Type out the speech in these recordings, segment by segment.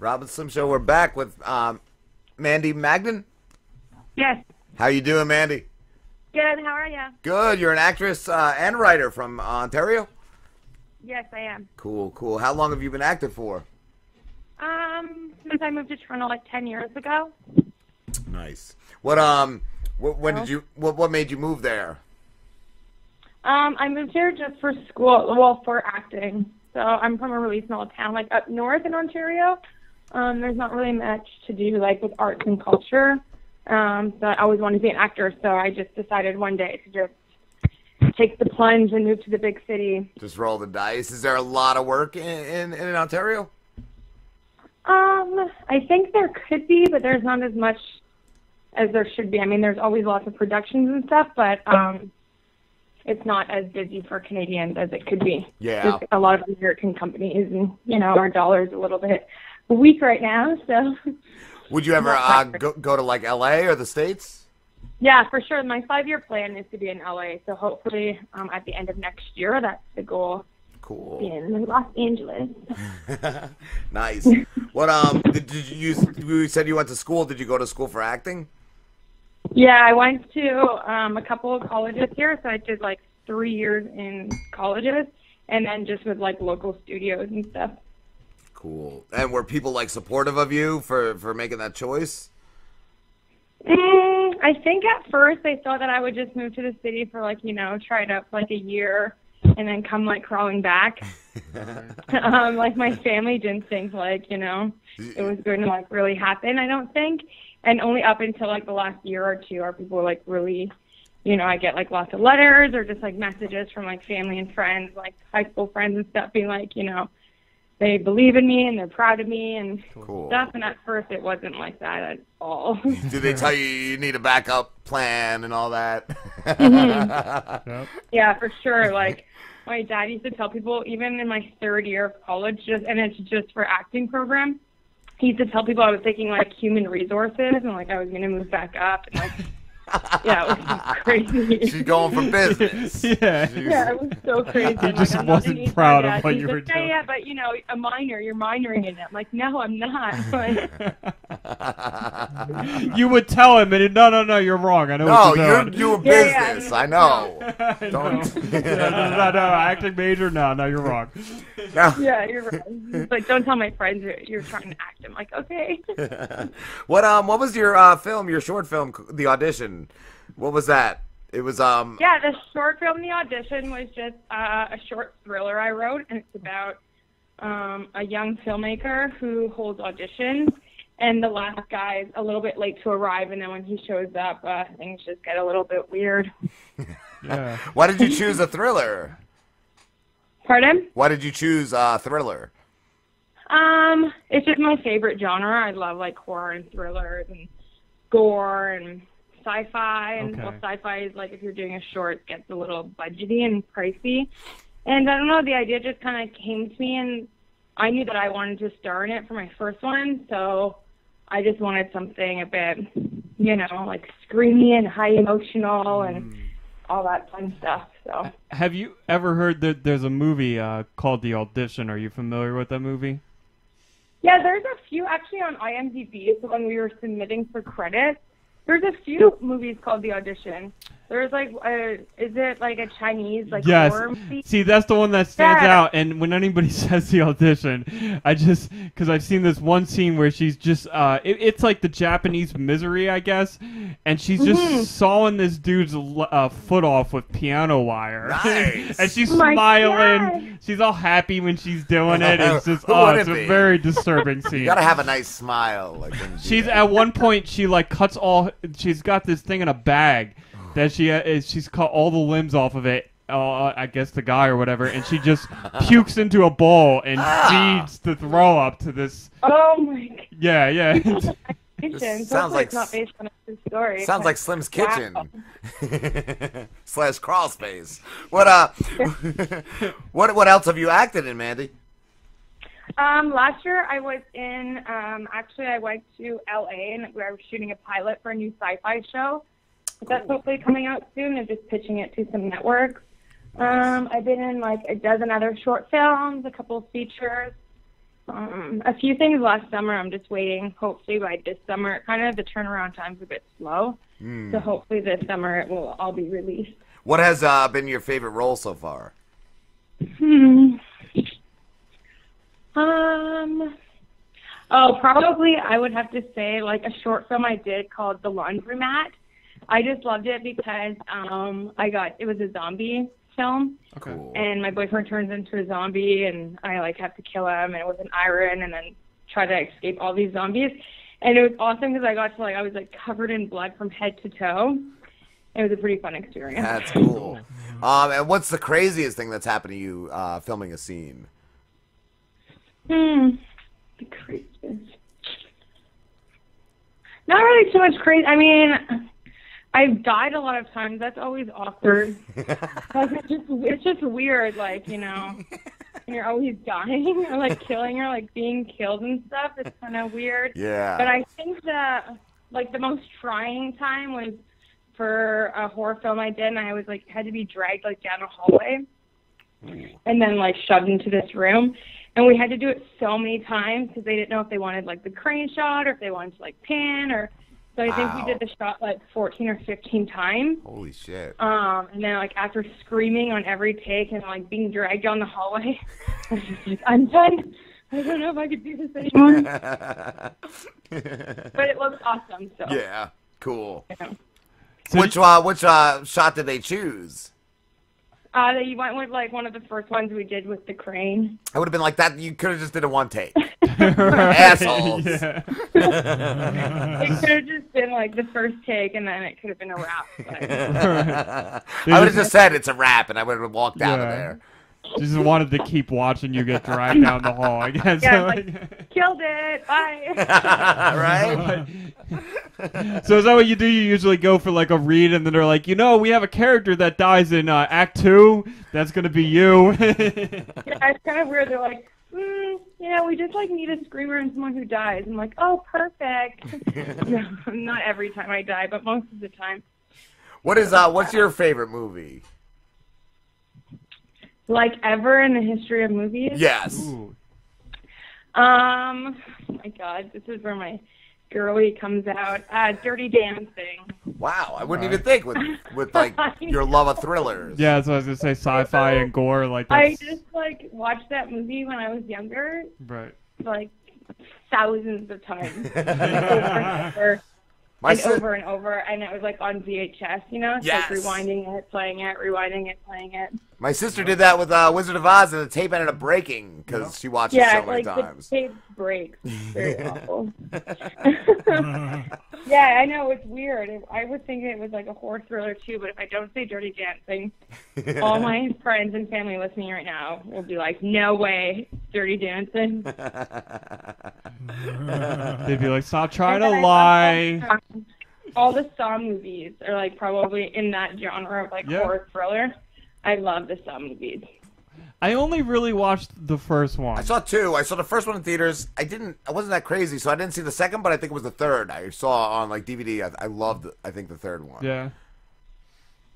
Rob and Slim Show. We're back with Mandy Magnan. Yes. How you doing, Mandy? Good. How are you? Good. You're an actress and writer from Ontario? Yes, I am. Cool, cool. How long have you been active for? Since I moved to Toronto like 10 years ago. Nice. What made you move there? I moved here just for school, well, for acting. So I'm from a really small town, like up north in Ontario. There's not really much to do, like, with arts and culture. So I always wanted to be an actor, so I just decided one day to just take the plunge and move to the big city. Just roll the dice. Is there a lot of work in Ontario? I think there could be, but there's not as much as there should be. I mean, there's always lots of productions and stuff, but it's not as busy for Canadians as it could be. Yeah. There's a lot of American companies, and, you know, our dollar's a little bit weak right now, so. Would you ever go to, like, L.A. or the States? Yeah, for sure. My 5-year plan is to be in L.A., so hopefully at the end of next year, that's the goal. Cool. Be in Los Angeles. Nice. What you said you went to school. Did you go to school for acting? Yeah, I went to a couple of colleges here, so I did like 3 years in colleges, and then just with like local studios and stuff. Cool. And were people like supportive of you for making that choice? I think at first they thought that I would just move to the city for like, you know, try it out for like a year and then come like crawling back. Like my family didn't think like, you know, it was going to like really happen, I don't think. And only up until like the last year or two are people like really, you know, I get like lots of letters or just like messages from like family and friends, like high school friends and stuff being like, you know, they believe in me and they're proud of me and stuff. And at first it wasn't like that at all. Do they tell you you need a backup plan and all that? Mm-hmm. Yep. Yeah, for sure. Like my dad used to tell people, even in my 3rd year of college, and it's just for acting program, he used to tell people I was taking like human resources and like I was going to move back up and like, yeah, it was crazy. She's going for business. Yeah, it was so crazy. He just wasn't proud of what you were doing. Yeah, but you know, a minor, you're minoring in it. I'm like, no, I'm not. You would tell him, and no, you're wrong. I know what you're doing. You're doing business. Yeah. I know. Don't. No, acting major. No, you're wrong. No. Yeah, you're right. It's like, don't tell my friends you're trying to act. I'm like, okay. What was your film? Your short film, The Audition? What was that? It was Yeah, the short film, The Audition, was just a short thriller I wrote, and it's about a young filmmaker who holds auditions, and the last guy's a little bit late to arrive, and then when he shows up, things just get a little bit weird. Yeah. Why did you choose a thriller? Pardon? Why did you choose thriller? It's just my favorite genre. I love like horror and thrillers and gore and sci-fi, and well, sci-fi is like if you're doing a short, it gets a little budgety and pricey. And I don't know, the idea just kind of came to me, and I knew that I wanted to star in it for my first one, so I just wanted something a bit, you know, like screamy and high emotional and all that fun stuff. So, have you ever heard that there's a movie called The Audition? Are you familiar with that movie? Yeah, there's a few actually on IMDb. So when we were submitting for credit, there's a few movies called The Audition. There's like, is it like a Chinese like horror movie? See, that's the one that stands out. And when anybody says The Audition, I just, because I've seen this one scene where she's just, it's like the Japanese Misery, I guess, and she's just sawing this dude's foot off with piano wire. Nice. And she's smiling. She's all happy when she's doing it. It's just, it's a very disturbing scene. You gotta have a nice smile. Like she's at one point, she like cuts all. She's got this thing in a bag that she's cut all the limbs off of it. I guess the guy or whatever, and she just pukes into a bowl and feeds the throw up to this. Oh my God. Yeah. Sounds like it's not based on a true story. Sounds like Slim's Kitchen / crawl space. What else have you acted in, Mandy? Last year I was in. Actually, I went to LA and we were shooting a pilot for a new sci-fi show. That's hopefully coming out soon. I'm just pitching it to some networks. I've been in like a dozen other short films, a couple of features, A few things last summer. I'm just waiting. Hopefully by this summer, kind of the turnaround time's a bit slow. So hopefully this summer it will all be released. What has been your favorite role so far? Oh, probably I would have to say like a short film I did called The Laundromat. I just loved it because it was a zombie film. Okay. Cool. And my boyfriend turns into a zombie, and I like have to kill him, and it was an iron, and then try to escape all these zombies. And it was awesome because I got to I was like covered in blood from head to toe. It was a pretty fun experience. That's cool. And what's the craziest thing that's happened to you filming a scene? The craziest. Not really too much crazy. I mean, I've died a lot of times. That's always awkward. It's just weird, and you're always dying or killing or being killed and stuff. It's kind of weird. Yeah. But I think that the most trying time was for a horror film I did, and I was had to be dragged down a hallway and then shoved into this room. And we had to do it so many times because they didn't know if they wanted the crane shot or if they wanted to pan or. So I think we did the shot 14 or 15 times. Holy shit. And then after screaming on every take and being dragged down the hallway, I was just I'm done. I don't know if I could do this anymore. But it looks awesome. So Yeah. Cool. Yeah. Which shot did they choose? They went with one of the first ones we did with the crane. I would have been like that. You could have just did a one take. Right. Assholes. Yeah. It could have just been the first take, and then it could have been a wrap. But... I would have just said it's a wrap, and I would have walked out of Yeah. there. Just wanted to keep watching you get dragged down the hall, I guess. Yeah, killed it. Bye. Right? So is that what you do? You usually go for a read, and then they're like, we have a character that dies in Act 2. That's gonna be you. Yeah, it's kind of weird. They're like, we just need a screamer and someone who dies. I'm like, oh, perfect. No, not every time I die, but most of the time. What's your favorite movie? Ever in the history of movies? Yes. Ooh. Oh my God, this is where my girly comes out. Dirty Dancing. Wow, I wouldn't even think with your love of thrillers. Yeah, so I was gonna say sci-fi and gore. I just watched that movie when I was younger. Right. Thousands of times. Over and over, and it was on VHS, It's Yes. rewinding it, playing it, rewinding it, playing it. My sister did that with Wizard of Oz, and the tape ended up breaking because she watched it so many times. The tape breaks. Very awful. Yeah, I know, it's weird. I was thinking it was a horror thriller too, but if I don't say Dirty Dancing, all my friends and family listening right now will be like, no way, Dirty Dancing. They'd be like, stop trying to lie. All the Saw movies are probably in that genre of horror thriller. I love the Saw movies. I only really watched the first one. I saw two. I saw the first one in theaters. I wasn't that crazy, so I didn't see the second, but I think it was the third. I saw on DVD. I loved, I think, the third one. Yeah.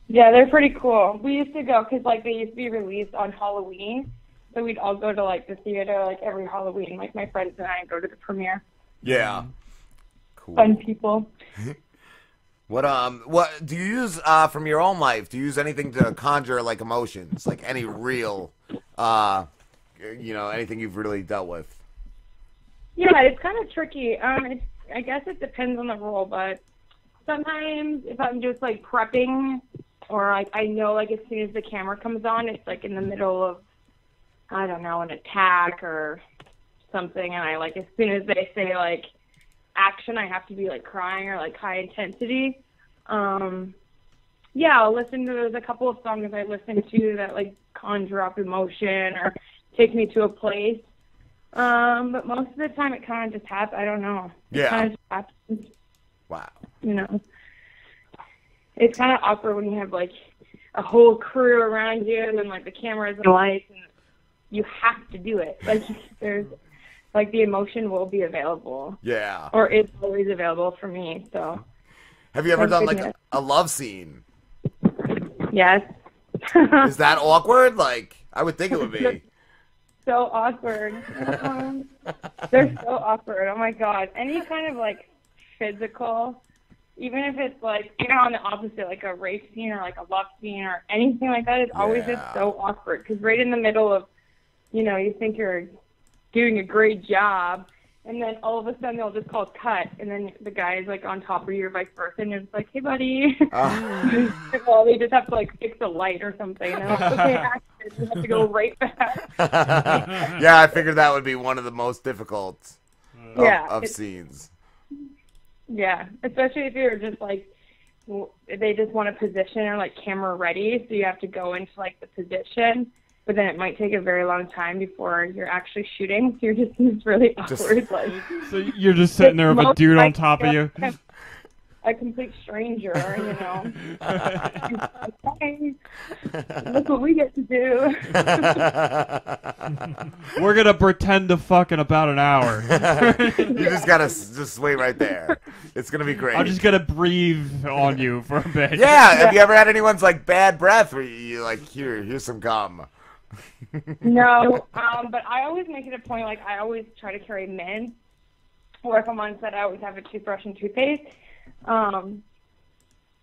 Yeah, they're pretty cool. We used to go because they used to be released on Halloween, so we'd all go to the theater every Halloween. My friends and I go to the premiere. Yeah. Cool. Fun people. What do you use from your own life? Do you use anything to conjure emotions, any real, anything you've really dealt with? Yeah, it's kind of tricky. I guess it depends on the role, but sometimes if I'm just prepping, or I know as soon as the camera comes on, it's in the middle of, I don't know, an attack or something, and I as soon as they say action, I have to be crying or high intensity. Yeah, I'll listen to, there's a couple of songs I listen to that conjure up emotion or take me to a place. But most of the time it kind of just happens. I don't know. It kind of just happens. Wow. It's kind of awkward when you have a whole crew around you and then the cameras and lights and you have to do it. There's the emotion will be available. Yeah. Or it's always available for me, so. Have you ever done a love scene? Yes. Is that awkward? I would think it would be. so awkward. They're so awkward. Oh my god. Any kind of like physical, even if it's like, you know, on the opposite, like a rape scene or like a love scene or anything like that, is always just so awkward. Because right in the middle of, you know, you think you're doing a great job, and then all of a sudden they'll just call cut, and then the guy is like on top of you or vice versa, and it's like, hey buddy. Well, they just have to like fix a light or something. And I'm like, okay, action. You have to go right back. Yeah, I figured that would be one of the most difficult of scenes. Yeah, especially if you're just like, they just want a position or like camera ready, so you have to go into like the position, but then it might take a very long time before you're actually shooting, so you're just in this really awkward like. So you're just sitting there with a dude on top of you. A complete stranger, you know. Okay, look what we get to do. We're gonna pretend to fuck in about an hour. You just gotta just wait right there. It's gonna be great. I'm just gonna breathe on you for a bit. Yeah. Have you ever had anyone's like bad breath where you like here's some gum? No, but I always make it a point. Like I always try to carry mint, or if I'm on set, I always have a toothbrush and toothpaste.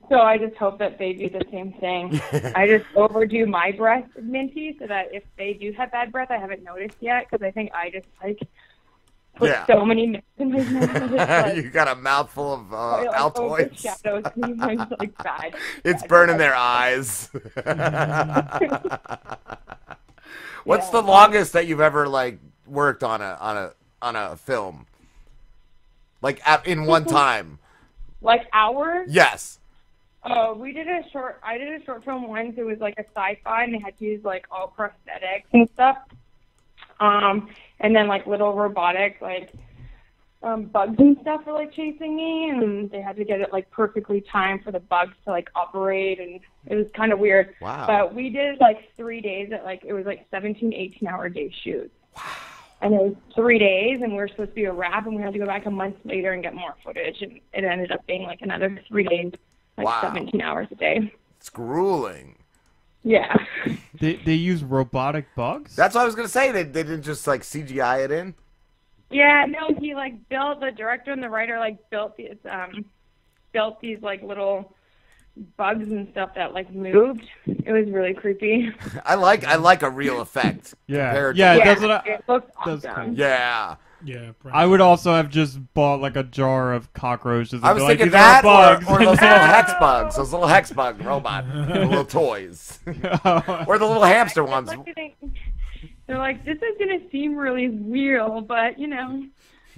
So I just hope that they do the same thing. I just overdo my breath minty so that if they do have bad breath, I haven't noticed yet, because I think I just like put so many mints in my mouth. Like, you got a mouthful of Altoids. Shadows, like bad. It's burning their eyes. What's the longest that you've ever like worked on a film? Like in one time? Like hours? Yes. Oh, I did a short film once. It was like a sci-fi, and they had to use like all prosthetics and stuff. And then like little robotic like bugs and stuff were like chasing me, and they had to get it like perfectly timed for the bugs to like operate, and it was kind of weird. Wow. But we did like 3 days at like, it was like 17, 18-hour day shoot. Wow. And it was 3 days, and we were supposed to be a wrap, and we had to go back a month later and get more footage, and it ended up being like another 3 days, like 17 hours a day. It's grueling. Yeah. They use robotic bugs? That's what I was gonna say. They didn't just like CGI it in. Yeah, no, he like built, the director and the writer like built these like little bugs and stuff that like moved. It was really creepy. I like a real effect. Yeah, yeah, that's it looks awesome. Cool. Yeah. Yeah, I would also have just bought like a jar of cockroaches. And I was be like, thinking these are that, bugs. or those little hex bugs, those little hex bug robot, little toys, or the little hamster ones. They're like, this is gonna seem really real, but you know,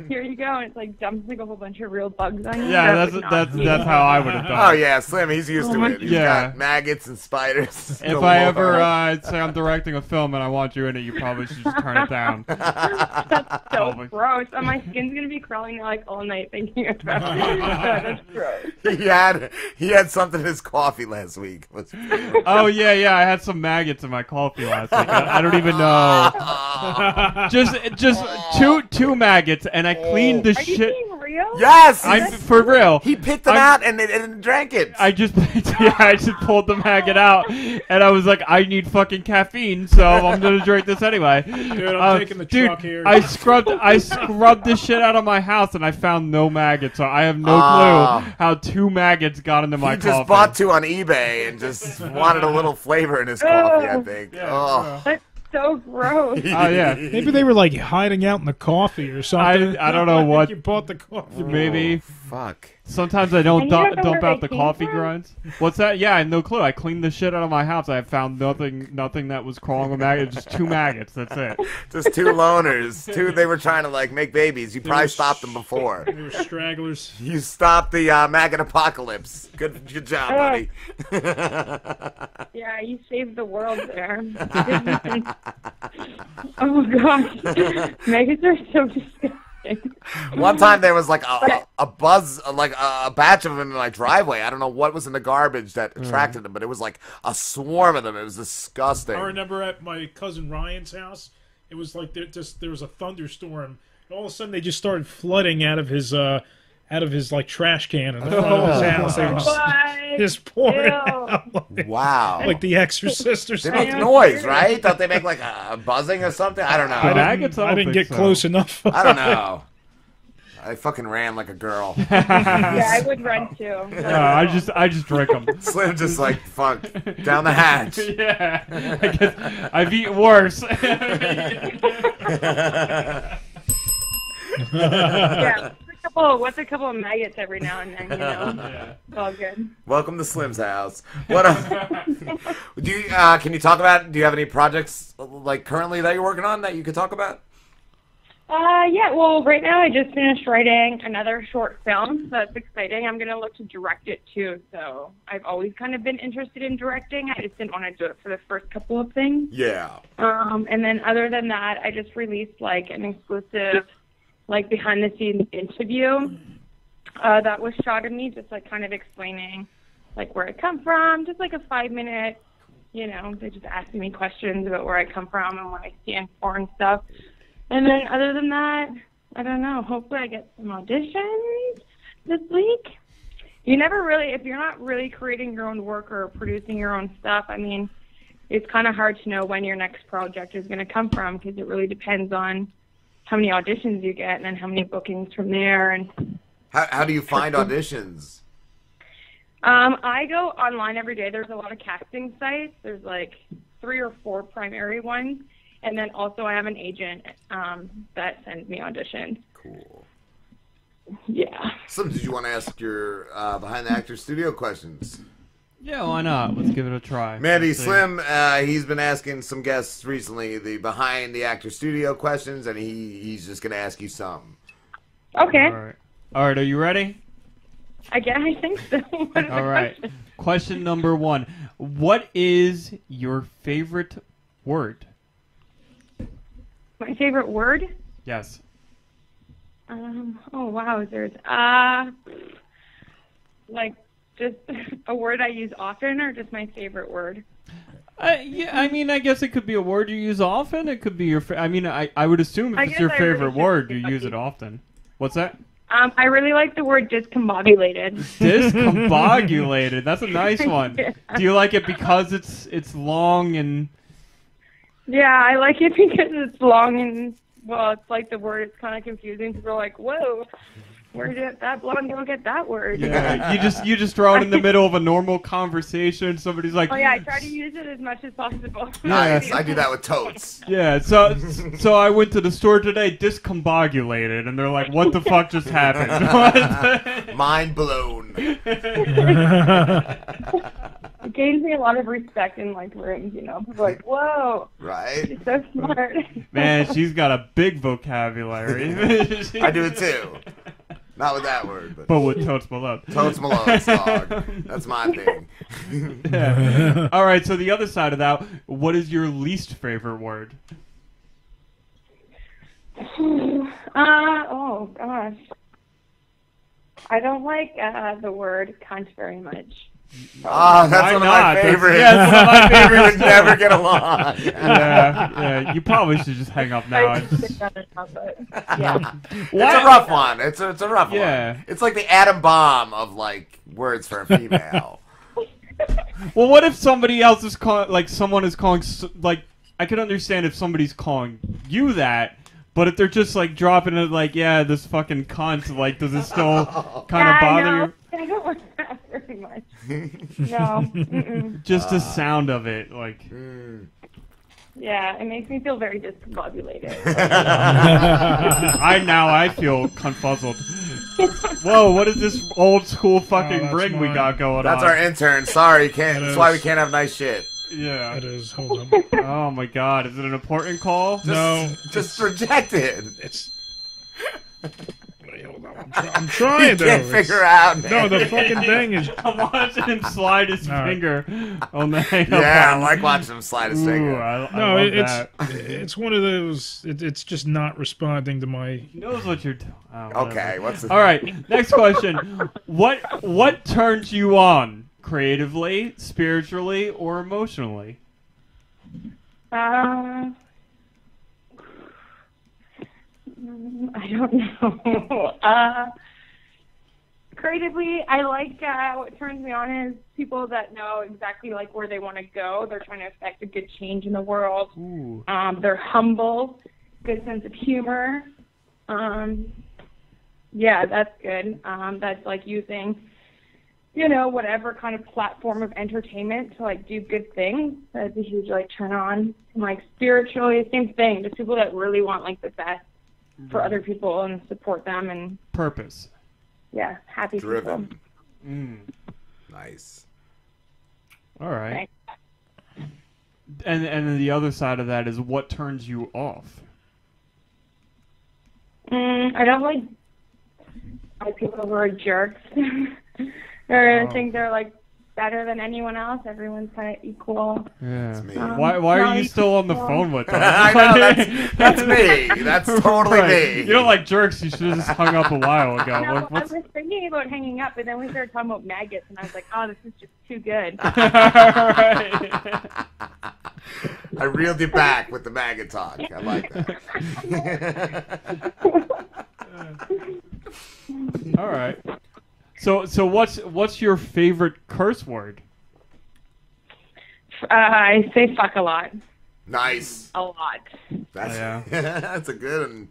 here you go, and it's like dumps like a whole bunch of real bugs on you. Yeah, that's how I would have done. Oh yeah, Slim, he's used to it. He's got maggots and spiders. If I ever say I'm directing a film and I want you in it, you probably should just turn it down. That's so gross. And my skin's gonna be crawling like all night thinking about it. That's gross. He had something in his coffee last week. Oh yeah, I had some maggots in my coffee last week. I don't even know. just two maggots, and I cleaned the shit. Are you being real? Yes, I'm for real. He picked them out and drank it. I just pulled the maggot out, and I was like, I need fucking caffeine, so I'm gonna drink this anyway. Dude, I'm taking the truck here. I scrubbed this shit out of my house, and I found no maggots. So I have no clue how 2 maggots got into my coffee. He just bought 2 on eBay and just wanted a little flavor in his coffee, I think. Yeah, That's so gross. Oh yeah, maybe they were like hiding out in the coffee or something. I don't know what. You bought the coffee. Maybe. Fuck. Sometimes I don't dump out the coffee from? grinds. What's that? Yeah, I had no clue. I cleaned the shit out of my house. I found nothing that was crawling with maggots. Just 2 maggots. That's it. Just 2 loners. They were trying to like make babies. You probably stopped them before. They were stragglers. You stopped the maggot apocalypse. Good job, buddy. Yeah, you saved the world there. Oh gosh, maggots are so disgusting. One time there was like a buzz, like a batch of them in my driveway. I don't know what was in the garbage that attracted them, but it was like a swarm of them. It was disgusting. I remember at my cousin Ryan's house, it was like there was a thunderstorm. And all of a sudden, they just started flooding out of his out of his like trash can in the front of his house. They were just pouring out. Wow. Like The Exorcist or They something. make noise, right? Don't they make like a buzzing or something? I don't know. I didn't get close enough. I don't know. I fucking ran like a girl. Yeah, I would run too. I just drink them. Slim just like, fuck, down the hatch. Yeah, I guess I've eaten worse. Yeah, what's a couple of maggots every now and then, you know? It's all good. Welcome to Slim's house. What? Do you? Can you talk about? Do you have any projects like currently that you're working on that you could talk about? Yeah, well, right now I just finished writing another short film, so that's exciting. I'm going to look to direct it, too, so I've always kind of been interested in directing. I just didn't want to do it for the first couple of things. Yeah. And then other than that, I just released, like, an exclusive, like, behind-the-scenes interview that was shot of me, just, like, kind of explaining, like, where I come from, just, like, a 5-minute, you know, they just asking me questions about where I come from and what I stand for and stuff. And then other than that, I don't know. Hopefully I get some auditions this week. You never really, if you're not really creating your own work or producing your own stuff, I mean, it's kind of hard to know when your next project is going to come from because it really depends on how many auditions you get and then how many bookings from there. And how do you find auditions? I go online every day. There's a lot of casting sites. There's like 3 or 4 primary ones. And then also I have an agent that sends me auditions. Cool. Yeah. Slim, did you want to ask your Behind the Actor Studio questions? Yeah, why not? Let's give it a try. Mandy, Slim, he's been asking some guests recently the Behind the Actor Studio questions, and he's just going to ask you some. Okay. All right, are you ready? I think so. What is All the right. Question number 1. What is your favorite word? My favorite word? Yes. Oh, wow. There's, like, just a word I use often or just my favorite word? Yeah, I mean, I guess it could be a word you use often. It could be your I would assume if it's your favorite word, you use it often. What's that? I really like the word discombobulated. Discombobulated. That's a nice one. Yeah. Do you like it because it's long and... Yeah, I like it because it's long and, well, it's like the word, it's kind of confusing. People are like, whoa, where did that blonde girl get that word? Yeah, you just throw it in the middle of a normal conversation. Somebody's like... Oh, yeah, I try to use it as much as possible. Nice. I do that with totes. Yeah, so I went to the store today, discombobulated, and they're like, what the fuck just happened? Mind blown. It gains me a lot of respect in, like, rooms, you know. People are like, whoa. Right? She's so smart. Man, she's got a big vocabulary. I do it too. Not with that word, but with Totes Malone. Totes Malone's dog. That's my thing. Yeah. All right, so the other side of that, what is your least favorite word? Oh, gosh. I don't like the word cunt very much. Oh, that's one of my favorites. That's one of my favorites. We would never get along. Yeah. You probably should just hang up now. It's a rough one. It's a rough one. It's like the atom bomb of like words for a female. Well, what if somebody else is calling, like someone is calling, like I could understand if somebody's calling you that. But if they're just like dropping it, like, yeah, this fucking cunt, like, does it still kind of bother you? I don't want that very much. No. Just the sound of it, like. Yeah, it makes me feel very discombobulated. I feel confuzzled. Whoa, what is this old school fucking ring we got going That's on? our intern. Sorry, that's why we can't have nice shit. Yeah. It is. Hold on. Oh my god, is it an important call? Just reject it. It's. Hold on. I'm trying you to. Can't figure out. Man. No, the fucking thing is. I'm watching him slide his finger on the hang-up. Yeah, I like watching him slide his finger. It's one of those. It's just not responding to my. He knows what you're doing. Okay, all right, next question. What turns you on? Creatively, spiritually, or emotionally? I don't know. Creatively, I like what turns me on is people that know exactly like where they want to go. They're trying to affect a good change in the world. Ooh. They're humble, good sense of humor. Yeah, that's good. That's like using, whatever kind of platform of entertainment to like do good things. That's a huge like turn on. And, like spiritually, same thing. Just people that really want like the best for other people and support them and purpose. Yeah, happy Driven. people. Nice. All right. Thanks. And then the other side of that is what turns you off. I don't like people who are jerks. Or think they're like better than anyone else. Everyone's kind of equal. Yeah. That's me. Why are you still on the phone with them? I know, that's me. That's totally me. You don't like jerks. You should have just hung up a while ago. No, I was thinking about hanging up, but then we started talking about maggots, and I was like, oh, this is just too good. I reeled you back with the maggot talk. I like that. All right. So what's your favorite curse word? I say fuck a lot. Nice. A lot. That's that's a good one.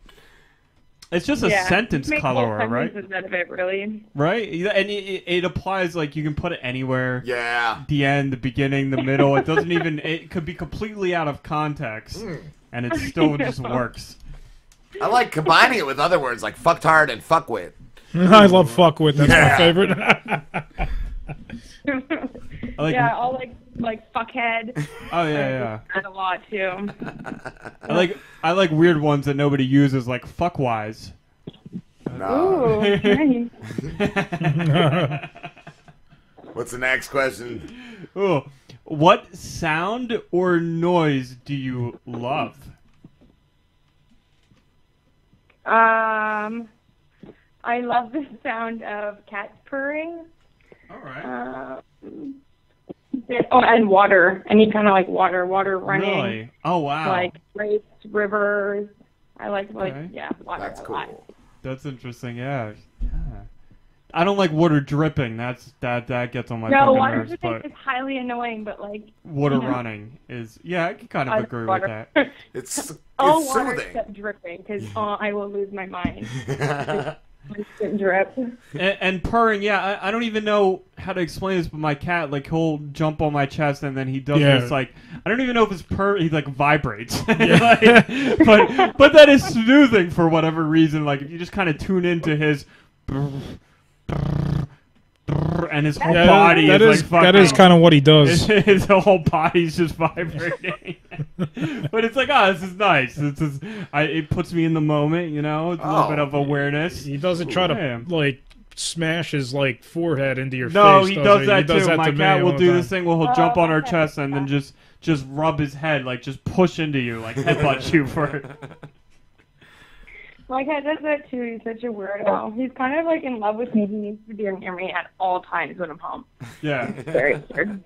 It's just a sentence Make color, whole right? sentences out of it, really. Right? And it applies, like, you can put it anywhere. Yeah. The end, the beginning, the middle. It doesn't even... It could be completely out of context. And it still just works. I like combining it with other words like fucktard and fuckwit. I love fuckwit. That's my favorite. I'll like fuckhead. Oh yeah. That a lot too. I like weird ones that nobody uses, like fuckwise. No. Ooh, nice. What's the next question? Ooh. What sound or noise do you love? I love the sound of cats purring. All right. And water. Any kind of like water running. Really? Oh wow. Like lakes, rivers. I like Okay. water That's a cool. lot. That's interesting. Yeah. I don't like water dripping. That gets on my No, fucking water nerves. dripping But is highly annoying, but like water running is I can kind of agree with that. It's all water soothing. except dripping, because I will lose my mind. Constant drip. And purring, yeah, I don't even know how to explain this, but my cat, like, he'll jump on my chest and then he does this, like, I don't even know if it's he, like, vibrates. Like, but that is soothing for whatever reason. Like, if you just kind of tune into his and his whole body is like fucking, that is kind of what he does. His whole body's just vibrating. But it's like, this is nice. It puts me in the moment, It's a little bit of awareness. He doesn't try to like smash his like forehead into your face. No, he does that too. That My to cat me will all do the this time. thing where he'll jump on her chest and then just rub his head, like just push into you, like headbutt you for it. My cat does that too. He's such a weirdo. He's kind of like in love with me. He needs to be near me at all times when I'm home. Yeah. Very weird.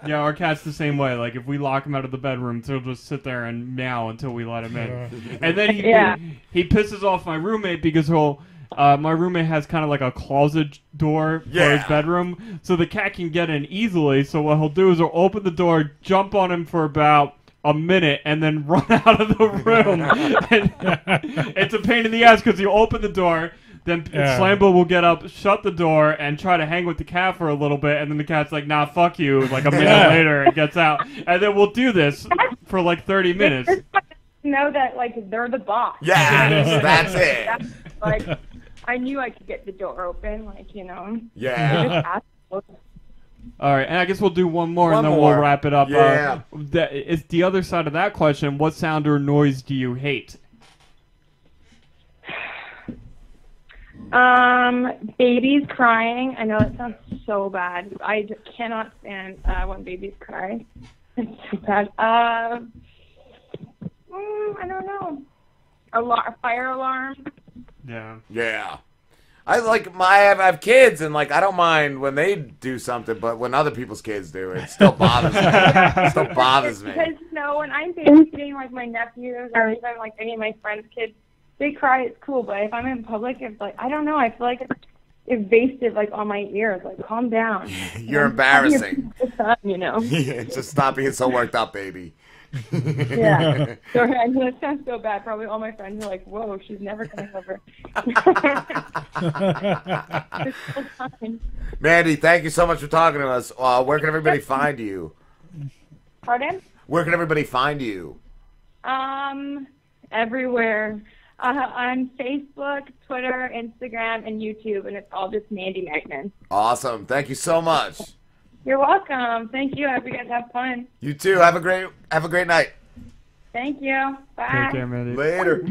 Yeah, our cat's the same way. Like, if we lock him out of the bedroom, he'll just sit there and meow until we let him in. And then he pisses off my roommate because my roommate has kind of like a closet door for his bedroom, so the cat can get in easily. So what he'll do is he'll open the door, jump on him for about a minute, and then run out of the room. And it's a pain in the ass because you open the door, then Slambo will get up, shut the door, and try to hang with the cat for a little bit, and then the cat's like, nah, fuck you, like a minute later, and gets out. And then we'll do this for like 30 minutes. Know that, like, they're the boss. Yeah, that's it. That's, like, I knew I could get the door open, like, Yeah. All right, and I guess we'll do one more, and then we'll wrap it up. Yeah. It's the other side of that question. What sound or noise do you hate? Babies crying. I know that sounds so bad. I just cannot stand when babies cry. It's so bad. I don't know. Fire alarm. Yeah. Yeah. I have kids, and like I don't mind when they do something, but when other people's kids do, it still bothers me. It still bothers me. Because when I'm babysitting like my nephews or even like any of my friends' kids, they cry. It's cool, but if I'm in public, it's like I don't know. I feel like evasive, like on my ears. Like, calm down. You're embarrassing. You know. Yeah, just stop being so worked up, baby. Yeah. Sorry, I know it sounds so bad. Probably all my friends are like, "Whoa, she's never coming over." It's so fine. Mandy, thank you so much for talking to us. Where can everybody find you? Pardon? Where can everybody find you? Everywhere. On Facebook, Twitter, Instagram, and YouTube, and it's all just Mandy Magnan. Awesome. Thank you so much. You're welcome. Thank you. I hope you guys have fun. You too. Have a great night. Thank you. Bye. Take care, Mandy. Later.